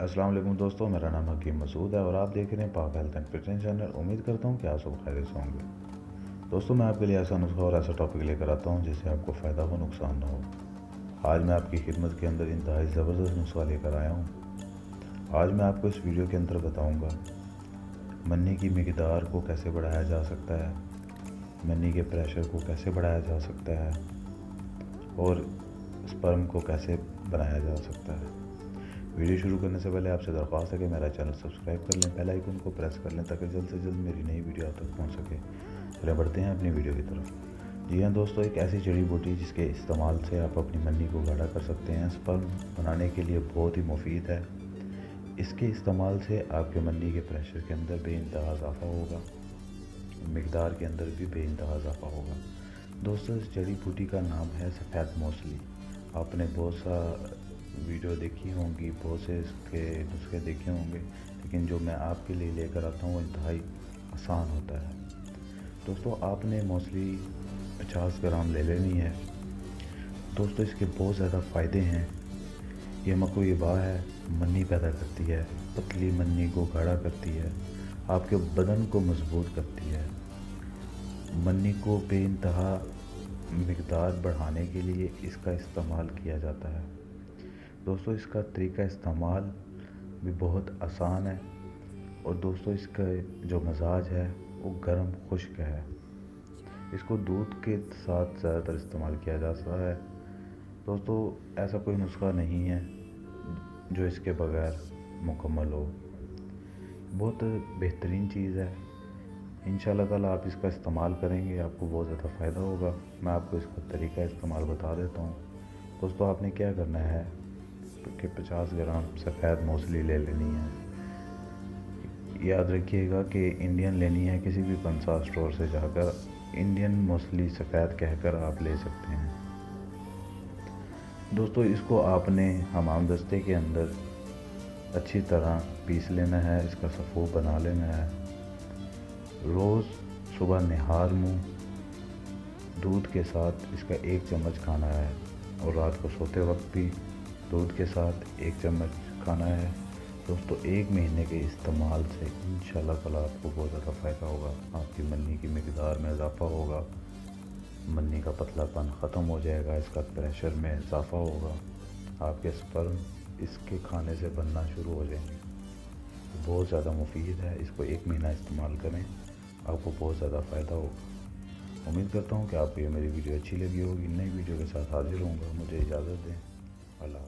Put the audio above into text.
अस्सलाम वालेकुम दोस्तों, मेरा नाम हकीम मसूद है और आप देख रहे हैं पाक हेल्थ एंड फिटनेस चैनल। उम्मीद करता हूँ कि आप सब खैरियत से होंगे। दोस्तों, मैं आपके लिए ऐसा नुस्खा और ऐसा टॉपिक लेकर आता हूँ जिससे आपको फ़ायदा हो, नुकसान ना हो। आज मैं आपकी खिदमत के अंदर इंतहाई ज़बरदस्त नुस्खा लेकर आया हूँ। आज मैं आपको इस वीडियो के अंदर बताऊँगा मन्नी की मिकदार को कैसे बढ़ाया जा सकता है, मन्नी के प्रेशर को कैसे बढ़ाया जा सकता है और स्पर्म को कैसे बनाया जा सकता है। वीडियो शुरू करने से पहले आपसे दरख्वास्त है कि मेरा चैनल सब्सक्राइब कर लें, बेल आइकन को प्रेस कर लें ताकि जल्द से जल्द मेरी नई वीडियो आप तक पहुंच सके। चलिए बढ़ते हैं अपनी वीडियो की तरफ। जी हाँ दोस्तों, एक ऐसी जड़ी बूटी जिसके इस्तेमाल से आप अपनी मन्नी को गाढ़ा कर सकते हैं, स्पर्म बनाने के लिए बहुत ही मुफीद है। इसके इस्तेमाल से आपके मन्नी के प्रेशर के अंदर बेइंतहा इजाफा होगा, मिकदार के अंदर भी बेइंतहा इजाफा होगा। दोस्तों, इस जड़ी बूटी का नाम है सफ़ेद मौसली। आपने बहुत सा वीडियो देखी होंगी, बहुत से इसके नुस्खे देखे होंगे, लेकिन जो मैं आपके लिए लेकर आता हूँ वो इंतहाई आसान होता है। दोस्तों, आपने मौसली 50 ग्राम ले लेनी है। दोस्तों, इसके बहुत ज़्यादा फ़ायदे हैं। ये मकरूबा है, मन्नी पैदा करती है, पतली मन्नी को गाढ़ा करती है, आपके बदन को मजबूत करती है। मन्नी को बेइंतहा मिकदार बढ़ाने के लिए इसका इस्तेमाल किया जाता है। दोस्तों, इसका तरीका इस्तेमाल भी बहुत आसान है और दोस्तों इसका जो मजाज है वो गर्म खुश्क है। इसको दूध के साथ ज़्यादातर इस्तेमाल किया जाता है। दोस्तों, ऐसा कोई नुस्खा नहीं है जो इसके बगैर मुकम्मल हो। बहुत बेहतरीन चीज़ है। इंशाल्लाह ताला आप इसका इस्तेमाल करेंगे, आपको बहुत ज़्यादा फ़ायदा होगा। मैं आपको इसका तरीका इस्तेमाल बता देता हूँ। दोस्तों, आपने क्या करना है कि 50 ग्राम सफ़ेद मौसली ले लेनी है। याद रखिएगा कि इंडियन लेनी है। किसी भी पंसा स्टोर से जाकर इंडियन मौसली सफ़ेद कहकर आप ले सकते हैं। दोस्तों, इसको आपने हमाम दस्ते के अंदर अच्छी तरह पीस लेना है, इसका सफ़ूफ बना लेना है। रोज़ सुबह निहार मुँह दूध के साथ इसका 1 चम्मच खाना है और रात को सोते वक्त भी दूध के साथ 1 चम्मच खाना है। दोस्तों, 1 महीने के इस्तेमाल से इंशाल्लाह ताला आपको बहुत ज़्यादा फ़ायदा होगा। आपकी मन्नी की मिकदार में इजाफ़ा होगा, मन्नी का पतलापन ख़त्म हो जाएगा, इसका प्रेशर में इजाफ़ा होगा, आपके स्पर्म इसके खाने से बनना शुरू हो जाएंगे। बहुत ज़्यादा मुफीद है। इसको 1 महीना इस्तेमाल करें, आपको बहुत ज़्यादा फ़ायदा होगा। उम्मीद करता हूँ कि आपको ये मेरी वीडियो अच्छी लगी होगी। नई वीडियो के साथ हाजिर होऊंगा। मुझे इजाज़त दें। अल्लाह।